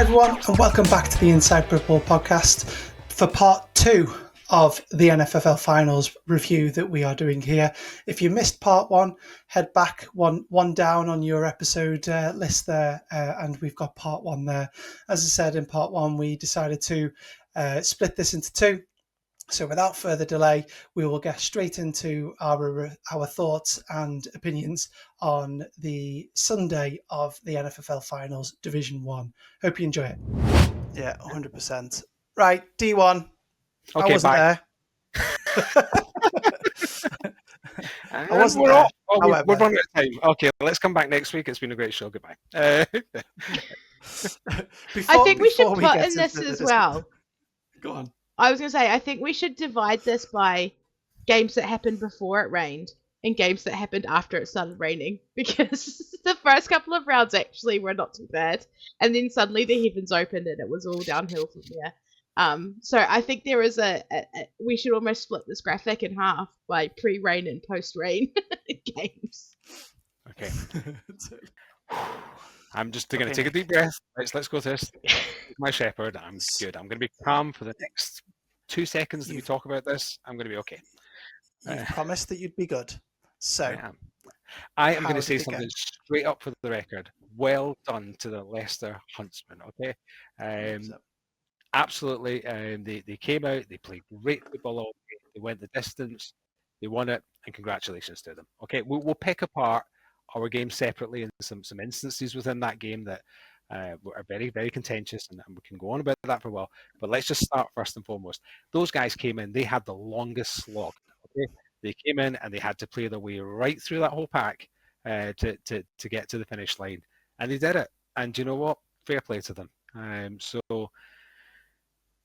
Hi everyone, and welcome back to the Inside Football podcast for part 2 of the NFFL Finals review that we are doing here. If you missed part 1, head back one down on your episode list there, and we've got part 1 there. As I said, in part 1, we decided to split this into 2. So without further delay, we will get straight into our thoughts and opinions on the Sunday of the NFFL Finals Division 1. Hope you enjoy it. Yeah, 100%. Right, D1. Okay, I wasn't there. I wasn't there. We're running out of time. Okay, let's come back next week. It's been a great show. Goodbye. I think we should put in this as well. Go on. I was going to say, I think we should divide this by games that happened before it rained and games that happened after it started raining, because the first couple of rounds actually were not too bad, and then suddenly the heavens opened and it was all downhill from there. So I think there is we should almost split this graphic in half by pre-rain and post-rain games. Okay. I'm just going to take a deep breath. Let's go to this. My shepherd, I'm good. I'm going to be calm for the next 2 seconds that we talk about this. I'm going to be okay. You promised that you'd be good. So I am going to say something straight up for the record. Well done to the Leicester Huntsmen, okay? Absolutely. They came out, they played great football all day, they went the distance, they won it, and congratulations to them. Okay, we'll pick apart our game separately in some instances within that game that are very, very contentious, and we can go on about that for a while. But let's just start first and foremost. Those guys came in, they had the longest slog. Okay? They came in and they had to play their way right through that whole pack to get to the finish line. And they did it. And you know what? Fair play to them. So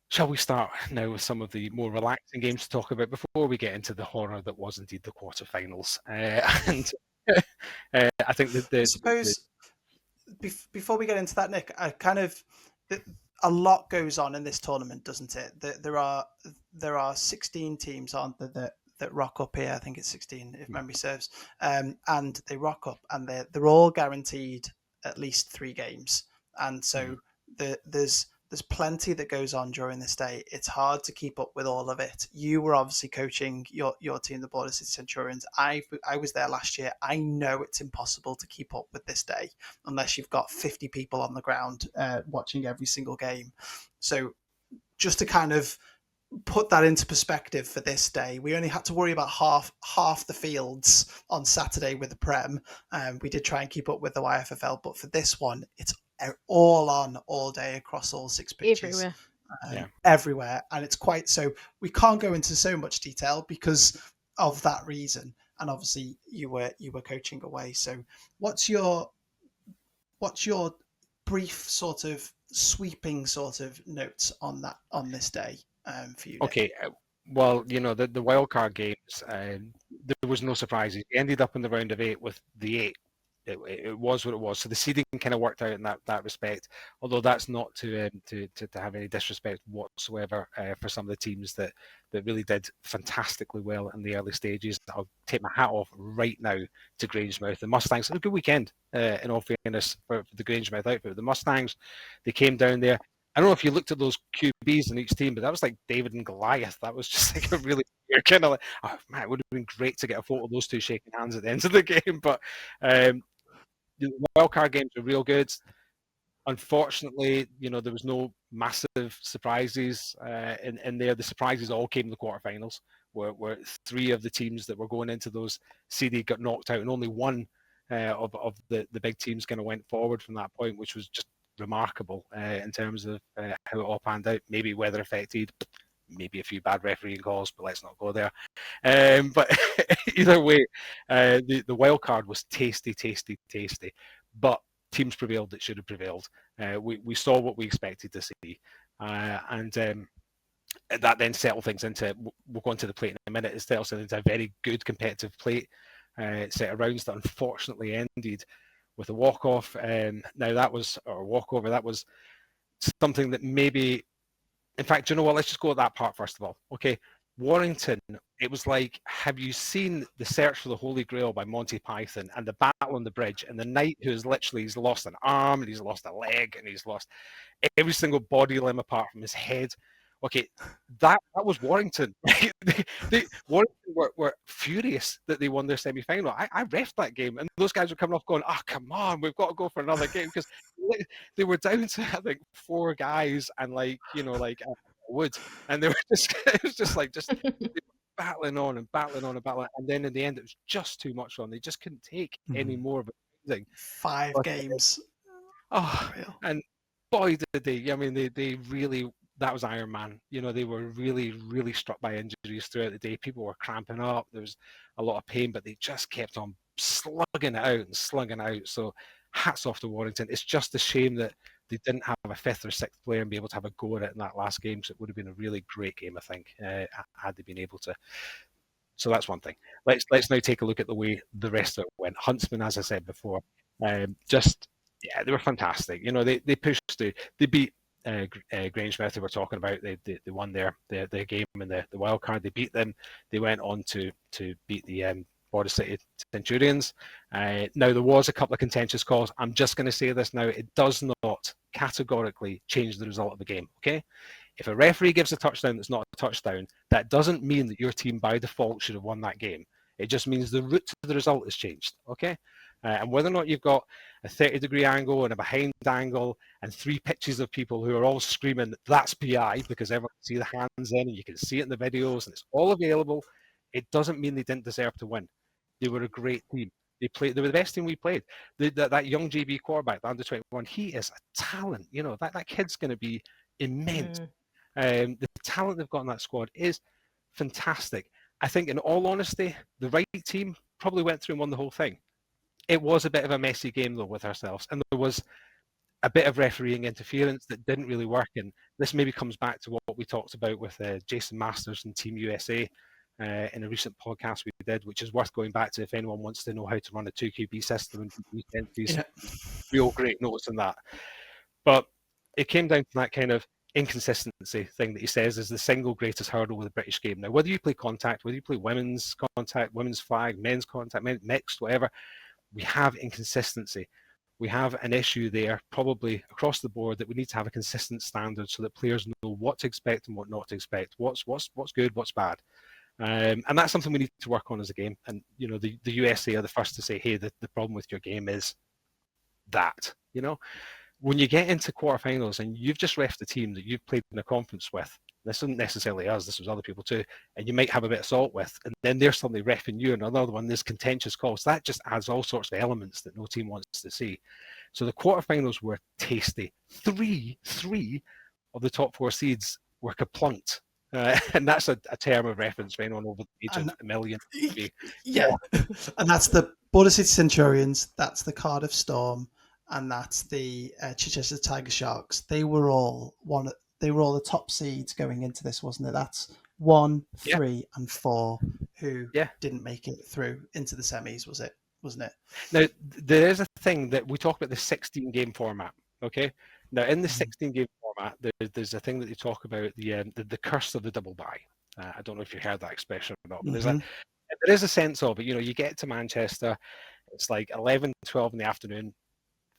shall we start now with some of the more relaxing games to talk about before we get into the horror that was indeed the quarterfinals? And I think that before we get into that, Nick, a lot goes on in this tournament, doesn't it? There are 16 teams, aren't there, that rock up here. I think it's 16 if memory serves, and they rock up and they're all guaranteed at least 3 games, and so there's plenty that goes on during this day. It's hard to keep up with all of it. You were obviously coaching your team, the Border City Centurions. I was there last year. I know it's impossible to keep up with this day unless you've got 50 people on the ground watching every single game. So just to kind of put that into perspective for this day, we only had to worry about half the fields on Saturday with the Prem. We did try and keep up with the YFFL, but for this one, it's all on all day across all 6 pitches. Everywhere. And it's quite so we can't go into so much detail because of that reason. And obviously you were coaching away. So what's your brief sort of sweeping sort of notes on this day for you, Nick? Okay. Well, you know, the wildcard games, there was no surprises. We ended up in the round of 8 with the 8. It was what it was. So the seeding kind of worked out in that respect. Although that's not to have any disrespect whatsoever for some of the teams that really did fantastically well in the early stages. I'll take my hat off right now to Grangemouth. The Mustangs had a good weekend, in all fairness, for the Grangemouth outfit. The Mustangs, they came down there. I don't know if you looked at those QBs in each team, but that was like David and Goliath. That was just like a really weird kind of like, oh man, it would have been great to get a photo of those two shaking hands at the end of the game. But the wildcard games were real good. Unfortunately, you know, there was no massive surprises in there. The surprises all came in the quarterfinals, where 3 of the teams that were going into those seeded got knocked out, and only one of the big teams kind of went forward from that point, which was just remarkable in terms of how it all panned out. Maybe weather affected, maybe a few bad refereeing calls, but let's not go there. But either way, the wild card was tasty. But teams prevailed that should have prevailed. We saw what we expected to see. And that then settled things into, we'll go into the plate in a minute, it settles into a very good competitive plate set of rounds that unfortunately ended with a walk-off. Now that was, or a walkover, that was something that maybe, in fact, you know what, let's just go at that part first of all. Okay, Warrington, it was like, have you seen The Search for the Holy Grail by Monty Python and the battle on the bridge, and the knight who's literally, he's lost an arm and he's lost a leg and he's lost every single body limb apart from his head. Okay, that was Warrington. Warrington were furious that they won their semi-final. I refed that game, and those guys were coming off going, "Oh, come on, we've got to go for another game," because they were down to, I think, 4 guys and like wood, and they were just it was just like battling on and battling on and battling, and then in the end it was just too much on. They just couldn't take any more of it. 5 games. Oh, Unreal. and boy did they! I mean, they really, that was Iron Man. You know, they were really, really struck by injuries throughout the day. People were cramping up. There was a lot of pain, but they just kept on slugging it out and slugging it out. So hats off to Warrington. It's just a shame that they didn't have a 5th or 6th player and be able to have a go at it in that last game. So it would have been a really great game, I think, had they been able to. So that's one thing. Let's now take a look at the way the rest of it went. Huntsman, as I said before, they were fantastic. You know, they pushed through. They beat Grangemouth, who we're talking about. They won their game in the wild card. They beat them. They went on to beat the Border City Centurions. Now, there was a couple of contentious calls. I'm just going to say this now. It does not categorically change the result of the game, okay? If a referee gives a touchdown that's not a touchdown, that doesn't mean that your team by default should have won that game. It just means the route to the result has changed, okay? And whether or not you've got a 30-degree angle and a behind angle and 3 pitches of people who are all screaming, that's PI, because everyone can see the hands in and you can see it in the videos and it's all available, it doesn't mean they didn't deserve to win. They were a great team. They were the best team we played. That young JB quarterback, the under-21, he is a talent. You know, that kid's going to be immense. The talent they've got in that squad is fantastic. I think, in all honesty, the right team probably went through and won the whole thing. It was a bit of a messy game, though, with ourselves. And there was a bit of refereeing interference that didn't really work. And this maybe comes back to what we talked about with Jason Masters and Team USA in a recent podcast we did, which is worth going back to if anyone wants to know how to run a 2QB system and real great notes on that. But it came down to that kind of inconsistency thing that he says is the single greatest hurdle with the British game. Now, whether you play contact, whether you play women's contact, women's flag, men's contact, mixed, whatever, we have inconsistency. We have an issue there, probably across the board, that we need to have a consistent standard so that players know what to expect and what not to expect, what's good, what's bad. And that's something we need to work on as a game. And, you know, the USA are the first to say, hey, the problem with your game is that, you know. When you get into quarterfinals and you've just refed a team that you've played in a conference with, this isn't necessarily us, this was other people too, and you might have a bit of salt with, and then there's somebody refing you and another one, there's contentious calls. That just adds all sorts of elements that no team wants to see. So the quarterfinals were tasty. Three of the top 4 seeds were kaplunked. And that's a term of reference for anyone over the age of a million. Yeah. And that's the Border City Centurions, that's the Cardiff Storm, and that's the Chichester Tiger Sharks. They were all the top seeds going into this, wasn't it? That's 1, 3, and 4 who didn't make it through into the semis, wasn't it? Now, there is a thing that we talk about, the 16-game format, okay? Now, in the 16-game format, there's a thing that they talk about, the curse of the double bye. I don't know if you heard that expression or not, but there is a sense of it. You know, you get to Manchester, it's like 11, 12 in the afternoon.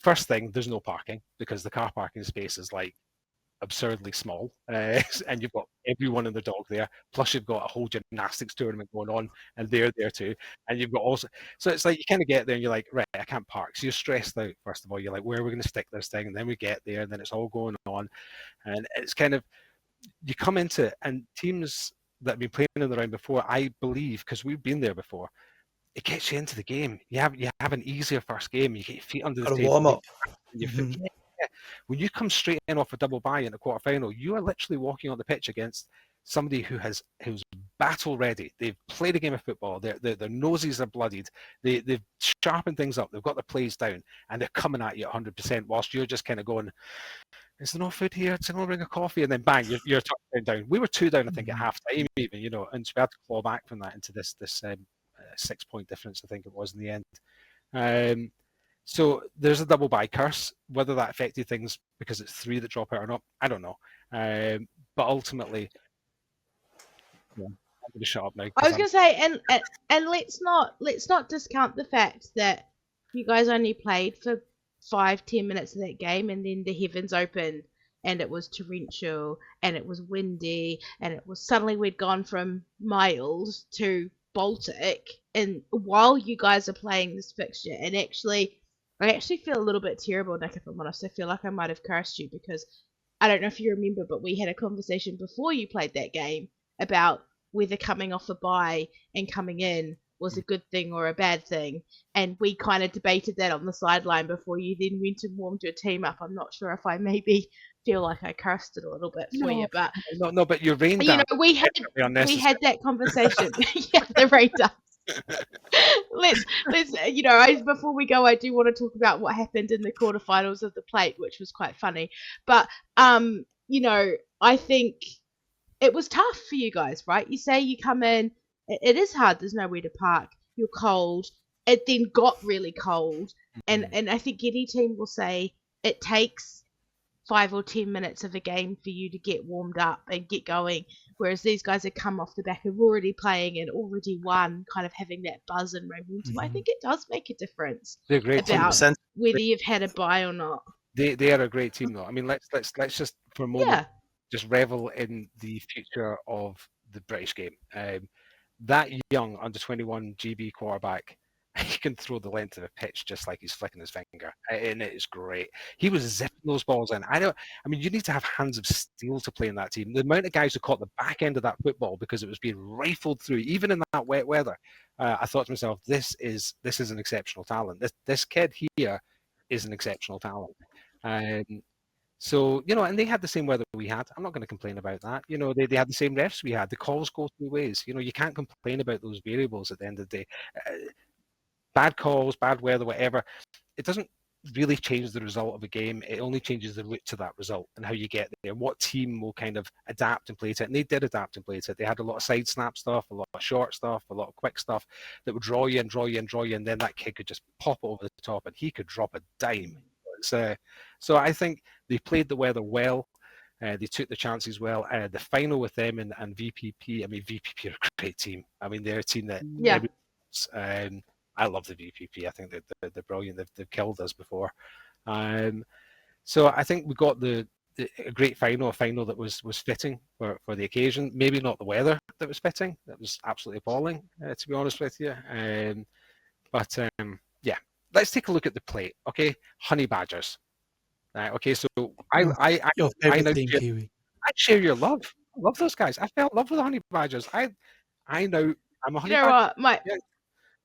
First thing, there's no parking because the car parking space is like absurdly small, and you've got everyone and the dog there. Plus, you've got a whole gymnastics tournament going on, and they're there too. And you've got also, so it's like you kind of get there and you're like, right, I can't park. So you're stressed out. First of all, you're like, where are we going to stick this thing? And then we get there, and then it's all going on, and it's kind of, you come into it, and teams that have been playing in the round before, I believe, because we've been there before, it gets you into the game. You have an easier first game. You get your feet under the table. Warm up. When you come straight in off a double bye in a quarterfinal, you are literally walking on the pitch against somebody who's battle ready. They've played a game of football. Their noses are bloodied. They've sharpened things up. They've got the plays down, and they're coming at you 100%. Whilst you're just kind of going, "Is there no food here? Can I bring a coffee?" And then bang, you're touchdown down. We were 2 down, I think, at half time even. You know, and so we had to claw back from that into this 6-point difference, I think it was in the end. So there's a double bye curse. Whether that affected things because it's 3 that drop out or not, I don't know. But ultimately, going to shut up now. I was gonna say, and let's not discount the fact that you guys only played for 5-10 minutes of that game, and then the heavens opened, and it was torrential, and it was windy, and it was suddenly we'd gone from mild to Baltic, and while you guys are playing this fixture, and I actually feel a little bit terrible, Nick, if I'm honest. I feel like I might have cursed you because I don't know if you remember, but we had a conversation before you played that game about whether coming off a bye and coming in was a good thing or a bad thing. And we kind of debated that on the sideline before you then went and warmed your team up. I'm not sure if I maybe feel like I cursed it a little bit for you, but no, but your rain you know, dance we had that conversation. Yeah, the rain dance. let's before we go, I do want to talk about what happened in the quarterfinals of the plate, which was quite funny. But I think it was tough for you guys, right? You say you come in, it is hard. There's nowhere to park. You're cold. It then got really cold, and I think any team will say it takes 5 or 10 minutes of a game for you to get warmed up and get going. Whereas these guys have come off the back of already playing and already won, kind of having that buzz and momentum. I think it does make a difference. They're a great team. About whether you've had a bye or not. They are a great team, though. I mean, let's just for a moment just revel in the future of the British game. That young under 21 GB quarterback, he can throw the length of a pitch just like he's flicking his finger, and it is great. He was zipping those balls in. I mean, you need to have hands of steel to play in that team. The amount of guys who caught the back end of that football because it was being rifled through, even in that wet weather, I thought to myself, this is an exceptional talent. This kid here is an exceptional talent. So, and they had the same weather we had. I'm not going to complain about that. They had the same refs we had. The calls go two ways. You can't complain about those variables at the end of the day. Bad calls, bad weather, whatever. It doesn't really change the result of a game. It only changes the route to that result and how you get there. What team will kind of adapt and play to it. And they did adapt and play to it. They had a lot of side snap stuff, a lot of short stuff, a lot of quick stuff that would draw you in, and then that kid could just pop over the top and he could drop a dime. So I think they played the weather well. They took the chances well. The final with them and VPP. I mean, VPP are a great team. I mean, they're a team that I love the VPP. I think that they're brilliant. They've killed us before. So I think we got a great final, a final that was fitting for the occasion. Maybe not the weather that was fitting. That was absolutely appalling, to be honest with you. But let's take a look at the plate. Okay, Honey Badgers. Okay, so I your favorite team, Kiwi. I share your love. I love those guys. I fell in love with the Honey Badgers. I'm a Honey Badger. What?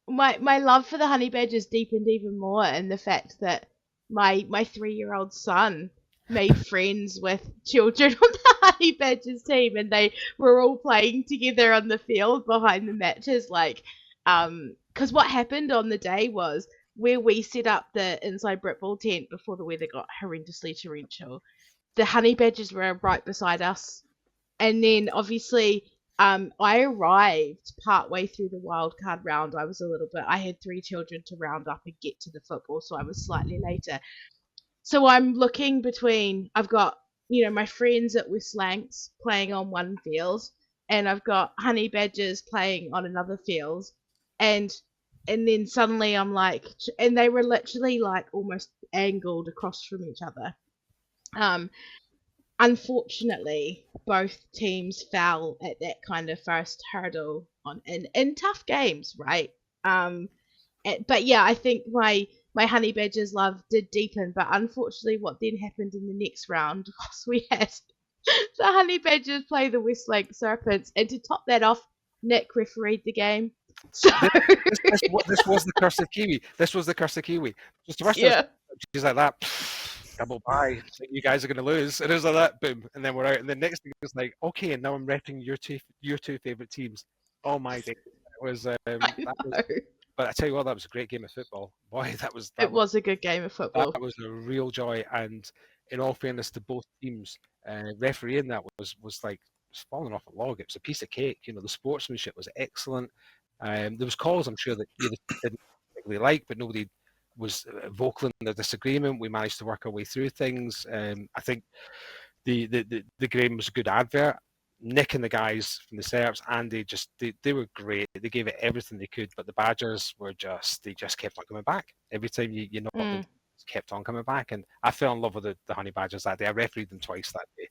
My love for the Honey Badgers deepened even more in the fact that my 3-year-old son made friends with children on the Honey Badgers team, and they were all playing together on the field behind the matches. Because what happened on the day was where we set up the inside Britball tent before the weather got horrendously torrential. The Honey Badgers were right beside us, and then obviously. I arrived partway through the wildcard round. I had 3 children to round up and get to the football, so I was slightly later. So I'm looking between, I've got, my friends at West Lancs playing on one field, and I've got Honey Badgers playing on another field, and then suddenly I'm like, and they were literally like almost angled across from each other. Unfortunately, both teams fell at that kind of first hurdle in tough games, right? But yeah, I think my Honey Badgers love did deepen, but unfortunately what then happened in the next round was we had the Honey Badgers play the West Lancs Serpents, and to top that off, Nick refereed the game. So this was the curse of Kiwi. This was the curse of Kiwi. Just the rest of she's like that. Double bye. You guys are going to lose. And it was like that, boom, and then we're out. And the next thing was like, okay, and now I'm repping your two favorite teams. Oh my day, it was. But I tell you what, that was a great game of football. Boy, it was a good game of football. That was a real joy. And in all fairness to both teams, refereeing that was like falling off a log. It was a piece of cake. The sportsmanship was excellent. There was calls I'm sure that either didn't particularly like, but nobody was vocal in their disagreement. We managed to work our way through things. I think the game was a good advert. Nick and the guys from the Serbs, Andy, they were great. They gave it everything they could, but the Badgers they just kept on coming back. Every time you knocked them, kept on coming back. And I fell in love with the Honey Badgers that day. I refereed them twice that day.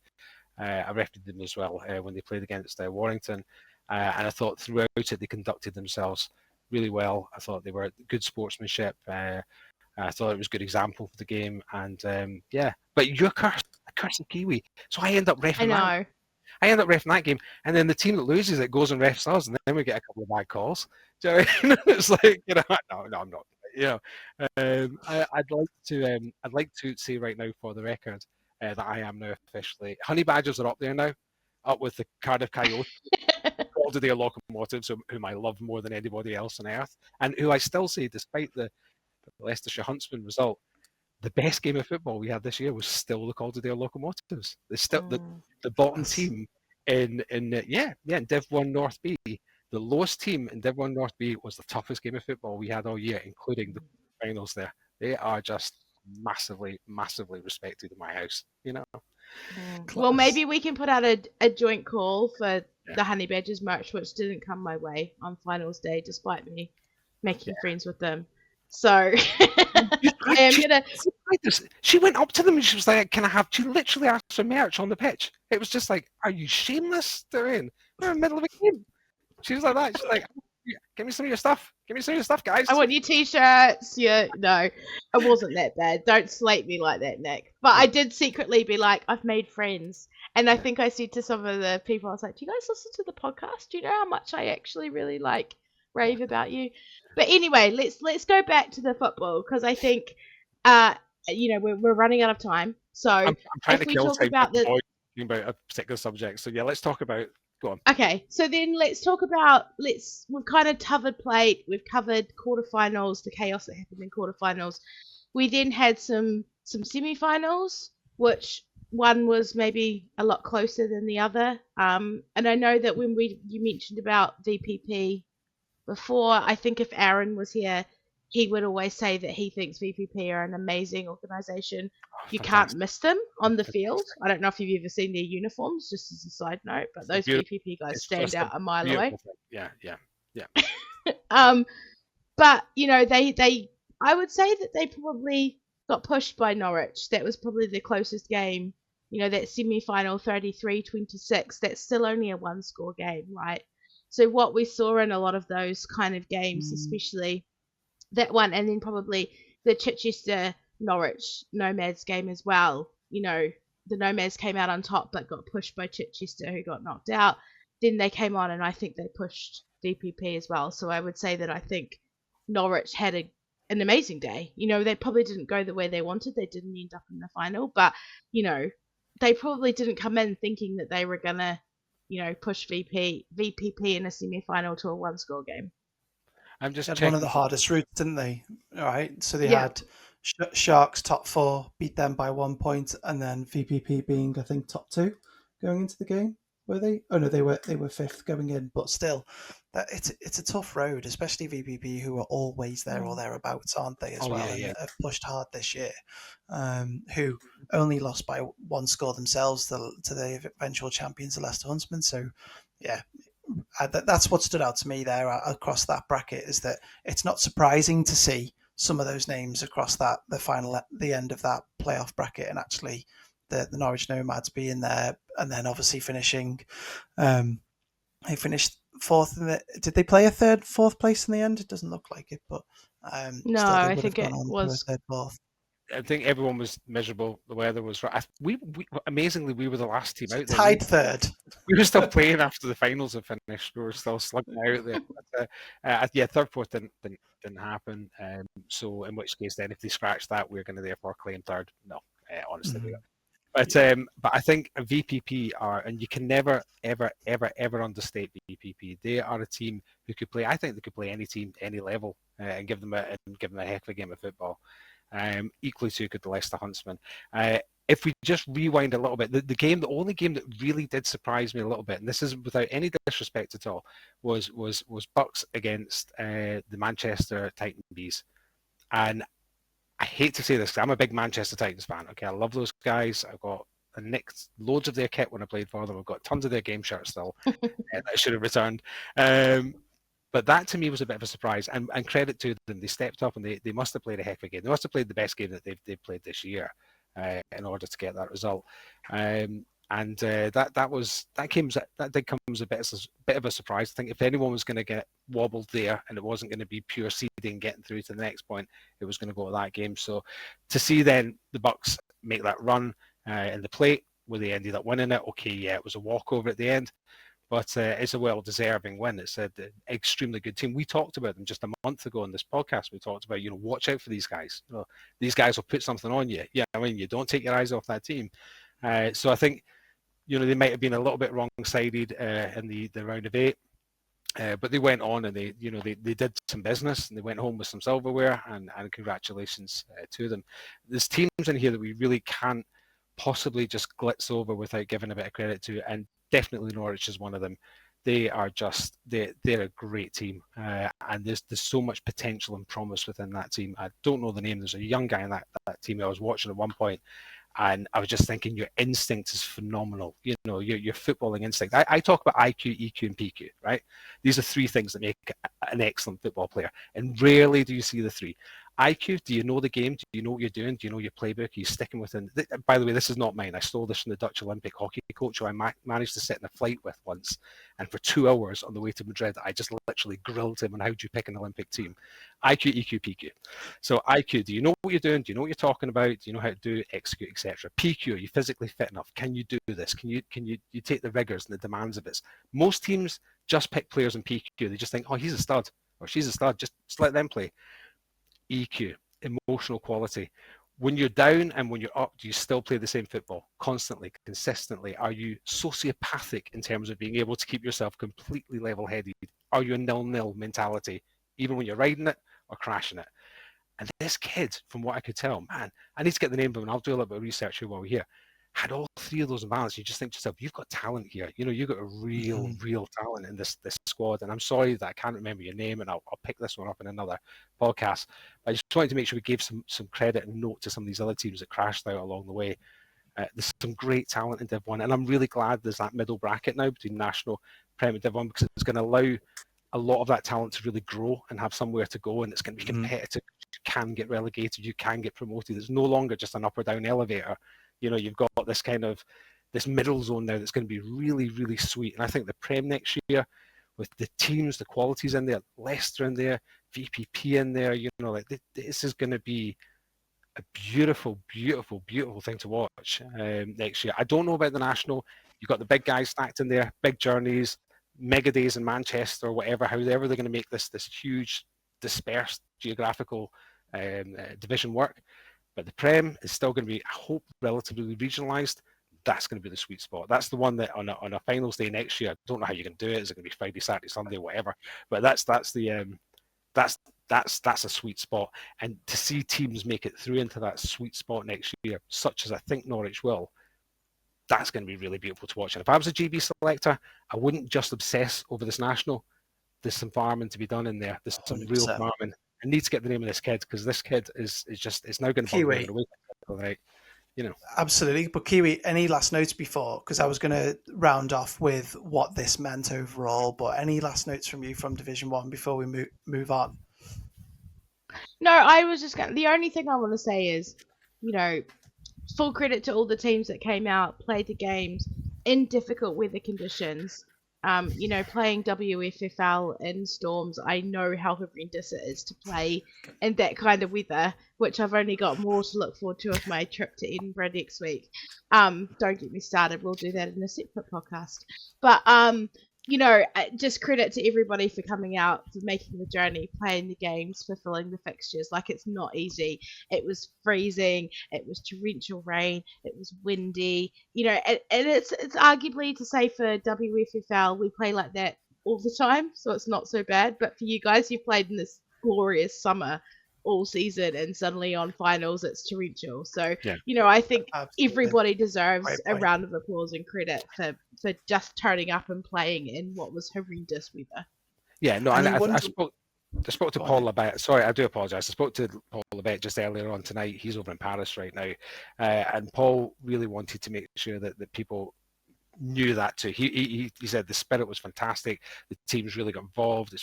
I refereed them as well when they played against Warrington. And I thought throughout it, they conducted themselves really well. I thought they were good sportsmanship. I thought it was a good example for the game. And but you're cursed Kiwi. So I end up reffing that game, and then the team that loses it goes and refs us, and then we get a couple of bad calls. Do you know what I mean? It's like, no, I'm not. I'd like to say right now for the record that I am now officially Honey Badgers are up there now, up with the Cardiff Coyotes, Calderdale Locomotives, whom I love more than anybody else on earth, and who I still say, despite the Leicestershire Huntsman result, the best game of football we had this year was still the Calderdale Locomotives. It's still the bottom team in Div 1 North B. The lowest team in Div 1 North B was the toughest game of football we had all year, including the finals there. They are just massively, massively respected in my house, you know. Well, maybe we can put out a joint call for the Honey Badgers merch, which didn't come my way on finals day, despite me making friends with them. So I am gonna. She went up to them and she was like, "Can I have?" She literally asked for merch on the pitch. It was just like, "Are you shameless, Doreen? We're in the middle of a game." She was like that. She's like, "Give me some of your stuff. Give me some of your stuff, guys. I want your t-shirts." Yeah, no, it wasn't that bad. Don't slate me like that, Nick. But I did secretly be like, I've made friends, and I think I said to some of the people, I was like, "Do you guys listen to the podcast? Do you know how much I actually really like rave about you?" But anyway, let's go back to the football, because I think, we're running out of time. So I'm trying to kill time about talking about a particular subject. So yeah, let's talk about. Go on. Okay, so then let's talk about we've kind of covered plate, we've covered quarterfinals, the chaos that happened in quarterfinals. We then had some semifinals, which one was maybe a lot closer than the other. And I know that when you mentioned about VPP before, I think if Aaron was here, he would always say that he thinks VPP are an amazing organisation. You can't miss them on the field. I don't know if you've ever seen their uniforms, just as a side note, but those VPP guys stand out a mile away. Yeah. But they I would say that they probably got pushed by Norwich. That was probably the closest game. That semi-final 33-26. That's still only a one-score game, right? So what we saw in a lot of those kind of games, especially that one, and then probably the Chichester Norwich Nomads game as well. The Nomads came out on top but got pushed by Chichester, who got knocked out. Then they came on, and I think they pushed DPP as well. So I would say that I think Norwich had an amazing day. They probably didn't go the way they wanted. They didn't end up in the final, but they probably didn't come in thinking that they were gonna push VPP in a semi-final to a one-score game. I'm just had one of the hardest routes, didn't they? All right, so they had Sharks top 4, beat them by 1 point, and then VPP being, I think, top 2 going into the game. Were they? Oh no, they were 5th going in, but still, it's a tough road, especially VPP, who are always there or thereabouts, aren't they? As well, and have pushed hard this year. Who only lost by 1 score themselves to the eventual champions, the Leicester Huntsmen. So, yeah. That's what stood out to me there across that bracket, is that it's not surprising to see some of those names across the end of that playoff bracket, and actually the Norwich Nomads being there, and then obviously finishing. They finished 4th. Did they play a 4th place in the end? It doesn't look like it, but no, I think it was 3rd, 4th. I think everyone was miserable. The weather was right. We amazingly, we were the last team out there. Tied 3rd. We were still playing after the finals had finished. We were still slugging out there. But, 3rd, 4th didn't happen. So in which case, then if they scratch that, we're going to therefore claim 3rd. No, honestly, we don't. But I think VPP are, and you can never, ever, ever, ever understate VPP. They are a team who could play. I think they could play any team, any level, and give them a heck of a game of football. Equally too could the Leicester Huntsmen. If we just rewind a little bit, the only game that really did surprise me a little bit, and this is without any disrespect at all, was Bucks against the Manchester Titan Bees. And I hate to say this, because I'm a big Manchester Titans fan. Okay, I love those guys. I've got and nicked loads of their kit when I played for them. I've got tons of their game shirts still that I should have returned. But that to me was a bit of a surprise, and credit to them. They stepped up and they must have played a heck of a game. They must have played the best game that they've played this year in order to get that result. That did come as a bit of a surprise. I think if anyone was going to get wobbled there, and it wasn't going to be pure seeding getting through to the next point, it was going to go to that game. So to see then the Bucks make that run in the plate where they ended up winning it, okay, yeah, it was a walkover at the end. But it's a well-deserving win. It's an extremely good team. We talked about them just a month ago on this podcast. We talked about, watch out for these guys. These guys will put something on you. Yeah, I mean, you don't take your eyes off that team. So I think, they might have been a little bit wrong-sided in the round of 8. But they went on and they did some business and they went home with some silverware, and congratulations to them. There's teams in here that we really can't possibly just glitz over without giving a bit of credit to, and definitely Norwich is one of them. They are they're a great team, and there's so much potential and promise within that team. I don't know the name. There's a young guy in that team I was watching at one point, and I was just thinking your instinct is phenomenal. Your footballing instinct. I talk about IQ, EQ, and PQ, right? These are 3 things that make an excellent football player, and rarely do you see the 3. IQ, do you know the game? Do you know what you're doing? Do you know your playbook? Are you sticking within? By the way, this is not mine. I stole this from the Dutch Olympic hockey coach who I managed to sit in a flight with once. And for 2 hours on the way to Madrid, I just literally grilled him on how do you pick an Olympic team. IQ, EQ, PQ. So IQ, do you know what you're doing? Do you know what you're talking about? Do you know how to do, execute, etc.? PQ, are you physically fit enough? Can you do this? Can you take the rigors and the demands of it? Most teams just pick players in PQ. They just think, oh, he's a stud or she's a stud. Just let them play. EQ, emotional quality. When you're down and when you're up, do you still play the same football constantly, consistently? Are you sociopathic in terms of being able to keep yourself completely level-headed? Are you a nil-nil mentality, even when you're riding it or crashing it? And this kid, from what I could tell, man, I need to get the name of him, and I'll do a little bit of research here while we're here, had all 3 of those in balance. You just think to yourself, you've got talent here. You've got a real talent in this squad. And I'm sorry that I can't remember your name, and I'll pick this one up in another podcast. But I just wanted to make sure we gave some credit and note to some of these other teams that crashed out along the way. There's some great talent in Div 1, and I'm really glad there's that middle bracket now between National, Prem and Div 1, because it's going to allow a lot of that talent to really grow and have somewhere to go, and it's going to be competitive. You can get relegated, you can get promoted. It's no longer just an up or down elevator. You've got this kind of this middle zone now that's going to be really, really sweet. And I think the Prem next year, with the teams, the qualities in there, Leicester in there, VPP in there, this is going to be a beautiful, beautiful, beautiful thing to watch next year. I don't know about the National. You've got the big guys stacked in there, big journeys, mega days in Manchester or whatever, however they're going to make this huge dispersed geographical division work. But the Prem is still going to be, I hope, relatively regionalised. That's going to be the sweet spot. That's the one that on a finals day next year, I don't know how you can do it. Is it going to be Friday, Saturday, Sunday, whatever? But that's a sweet spot. And to see teams make it through into that sweet spot next year, such as I think Norwich will, that's going to be really beautiful to watch. And if I was a GB selector, I wouldn't just obsess over this National. There's some farming to be done in there. There's some 100%. Real farming. I need to get the name of this kid, because this kid is now going to bother me away. Right, Absolutely. But Kiwi, any last notes before? Because I was going to round off with what this meant overall. But any last notes from you from Division 1 before we move on? No, I was just the only thing I want to say is, full credit to all the teams that came out, played the games in difficult weather conditions. Playing WFFL in storms, I know how horrendous it is to play in that kind of weather, which I've only got more to look forward to with my trip to Edinburgh next week. Don't get me started. We'll do that in a separate podcast. But, just credit to everybody for coming out, for making the journey, playing the games, fulfilling the fixtures. Like, it's not easy. It was freezing. It was torrential rain. It was windy. And it's arguably to say for WFFL, we play like that all the time, so it's not so bad. But for you guys, you've played in this glorious summer all season, and suddenly on finals it's torrential. So I think everybody deserves a round of applause and credit for just turning up and playing in what was horrendous weather. Yeah, no, I spoke to Paul about. Sorry, I do apologise. I spoke to Paul Paul Levette just earlier on tonight. He's over in Paris right now. And Paul really wanted to make sure that people knew that too. He said the spirit was fantastic. The teams really got involved.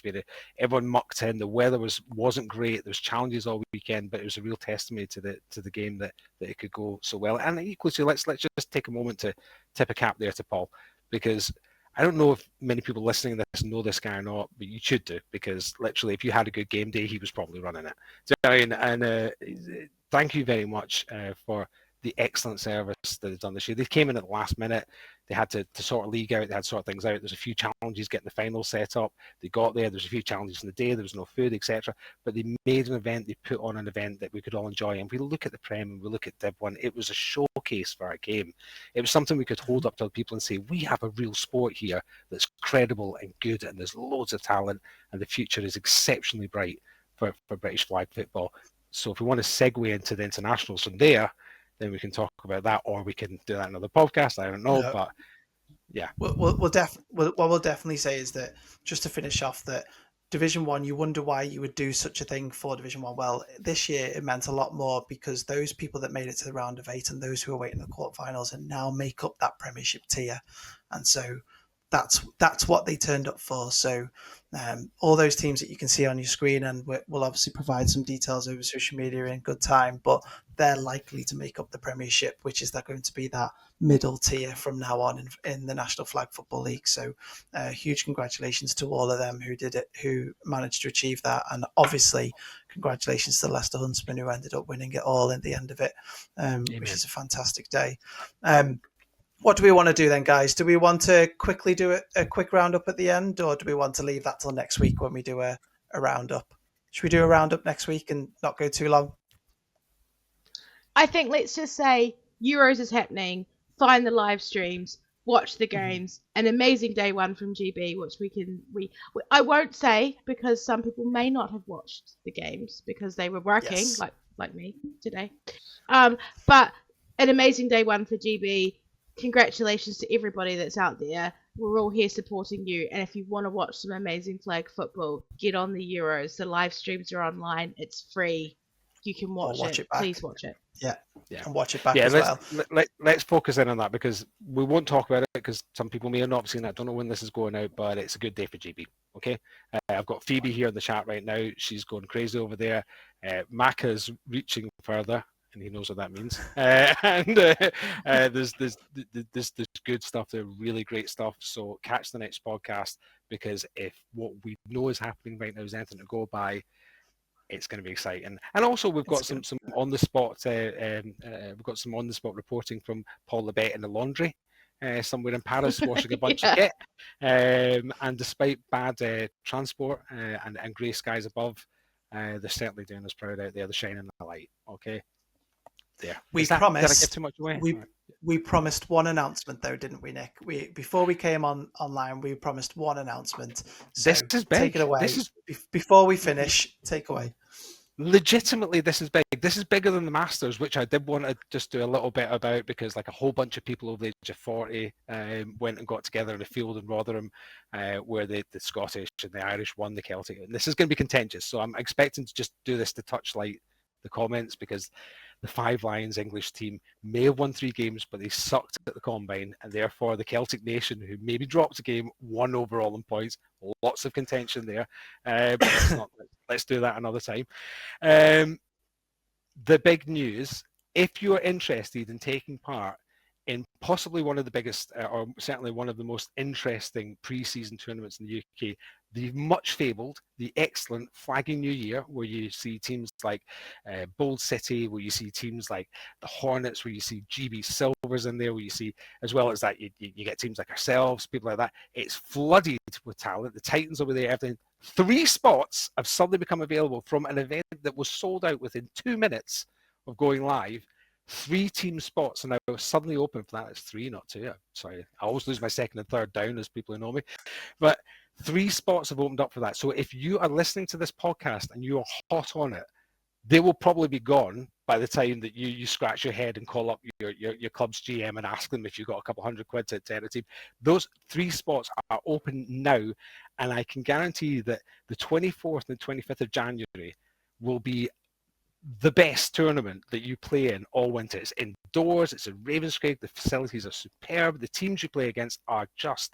Everyone mucked in. The weather wasn't great. There was challenges all weekend, but it was a real testimony to the game that it could go so well. And equally, so let's just take a moment to tip a cap there to Paul, because I don't know if many people listening to this know this guy or not, but you should do, because literally, if you had a good game day, he was probably running it. So, and thank you very much for the excellent service that they've done this year. They came in at the last minute. They had to sort a league out. They had to sort things out. There's a few challenges getting the final set up. They got there. There's a few challenges in the day. There was no food, etc. But they made an event. They put on an event that we could all enjoy. And we look at the Prem and we look at Div 1. It was a showcase for our game. It was something we could hold up to people and say, we have a real sport here that's credible and good, and there's loads of talent, and the future is exceptionally bright for British flag football. So if we want to segue into the internationals from there, then we can talk about that, or we can do that in another podcast. I don't know, but yeah. What we'll definitely say is that, just to finish off, that Division 1, you wonder why you would do such a thing for Division 1. Well, this year it meant a lot more, because those people that made it to the round of 8 and those who are waiting in the quarterfinals and now make up that Premiership tier. And so that's what they turned up for. So all those teams that you can see on your screen, and we'll obviously provide some details over social media in good time, but they're likely to make up the Premiership, which is going to be that middle tier from now on in the National Flag Football League. So huge congratulations to all of them who did it, who managed to achieve that. And obviously congratulations to Leicester Huntsmen, who ended up winning it all in the end of it, which is a fantastic day. What do we want to do then, guys? Do we want to quickly do a quick roundup at the end, or do we want to leave that till next week when we do a roundup? Should we do a roundup next week and not go too long? I think let's just say Euros is happening. Find the live streams, watch the games. An amazing day one from GB, which I won't say, because some people may not have watched the games because they were working, Yes. like me today. But an amazing day one for GB. Congratulations to everybody that's out there. We're all here supporting you. And if you want to watch some amazing flag football, get on the Euros. The live streams are online. It's free. You can watch it. Please watch it. Yeah. Yeah. And watch it back as well. Let's focus in on that, because we won't talk about it because some people may have not seen that. I don't know when this is going out, but it's a good day for GB. Okay. I've got Phoebe here in the chat right now. She's going crazy over there. Macca's reaching further, and he knows what that means. There's good stuff there, really great stuff. So catch the next podcast, because if what we know is happening right now is anything to go by, it's going to be exciting. And also we've got some on the spot. We've got some on the spot reporting from Paul Levette in the laundry somewhere in Paris, washing a bunch of kit. And despite bad transport and grey skies above, they're certainly doing us proud out there. They're shining the light. Okay. There. Did I give too much away? We promised one announcement though, didn't we, Nick? Before we came online, we promised one announcement. So this is big. Take it away. Before we finish, take away. Legitimately, this is big. This is bigger than the Masters, which I did want to just do a little bit about, because like a whole bunch of people over the age of 40 went and got together in a field in Rotherham where the Scottish and the Irish won the Celtic. And this is going to be contentious, so I'm expecting to just do this to touchlight the comments, because the Five Lions English team may have won 3 games, but they sucked at the combine, and therefore the Celtic nation, who maybe dropped a game, won overall in points. Lots of contention there, but let's do that another time. The big news: if you are interested in taking part in possibly one of the biggest, or certainly one of the most interesting pre-season tournaments in the UK, the much fabled, the excellent Flagging New Year, where you see teams like Bold City, where you see teams like the Hornets, where you see GB Silvers in there, where you see, as well as that, you get teams like ourselves, people like that. It's flooded with talent. The Titans over there, everything. 3 spots have suddenly become available from an event that was sold out within 2 minutes of going live. 3 team spots are now suddenly open for that. It's 3, not 2. Sorry, I always lose my second and third down, as people who know me. But 3 spots have opened up for that. So if you are listening to this podcast and you are hot on it, they will probably be gone by the time that you scratch your head and call up your club's GM and ask them if you've got a couple $100 to enter a team. Those 3 spots are open now, and I can guarantee that the 24th and 25th of January will be the best tournament that you play in all winter. It's indoors, it's in Ravenscraig, the facilities are superb, the teams you play against are just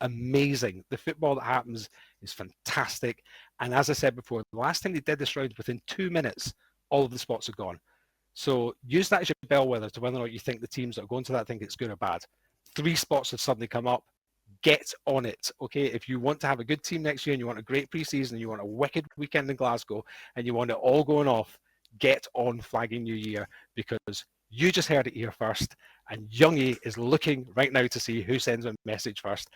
amazing. The football that happens is fantastic. And as I said before, the last time they did this round, within 2 minutes, all of the spots are gone. So use that as your bellwether to whether or not you think the teams that are going to that think it's good or bad. 3 spots have suddenly come up. Get on it, okay? If you want to have a good team next year and you want a great preseason and you want a wicked weekend in Glasgow and you want it all going off, get on Flagging New Year, because you just heard it here first, and Youngie is looking right now to see who sends a message first.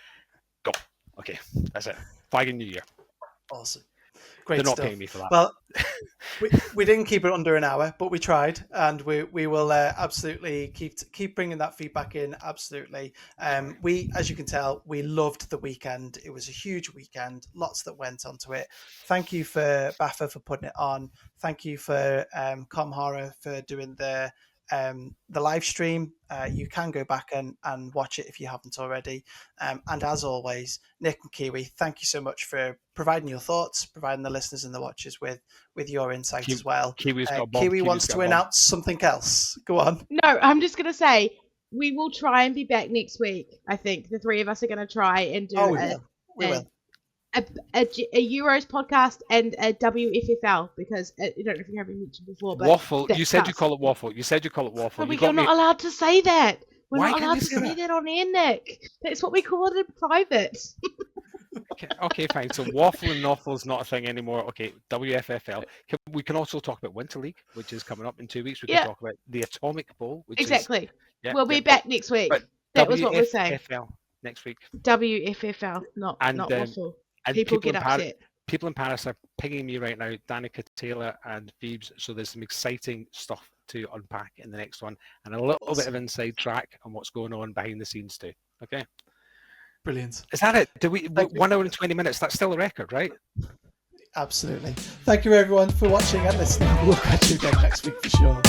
Go. Okay, that's it. Flagging New Year. Awesome. Great They're not stuff. paying me for that. Well, we didn't keep it under an hour, but we tried, and we will absolutely keep bringing that feedback in. Absolutely. We, as you can tell, we loved the weekend. It was a huge weekend. Lots that went onto it. Thank you for Baffa for putting it on. Thank you for Comhara for doing the live stream. You can go back and watch it if you haven't already. And as always, Nick and Kiwi, thank you so much for providing your thoughts, providing the listeners and the watchers with your insight as well. Kiwi's got a bomb. Kiwi wants to announce something else. Go on. No, I'm just going to say we will try and be back next week. I think the 3 of us are going to try and do we will. A Euros podcast and a WFFL, because I don't know if you haven't mentioned before, but Waffle. You said you call it Waffle. You said you call it Waffle. But you're not allowed to say that. We're Why not can't allowed you to say say that? that on air, Nick. That's what we call it in private. Okay, fine. So Waffle and Noffle is not a thing anymore. Okay, WFFL. We can also talk about Winter League, which is coming up in 2 weeks. We can talk about the Atomic Bowl, which exactly. is... We'll be back next week. That was what we're saying. WFFL next week. WFFL, not Waffle. And people get upset. People in Paris are pinging me right now, Danica Taylor and Phoebes. So there's some exciting stuff to unpack in the next one, and a little bit of inside track on what's going on behind the scenes too. Okay. Brilliant. Is that it? 1 hour and 20 minutes? That's still a record, right? Absolutely. Thank you everyone for watching and listening. We'll catch you again next week for sure.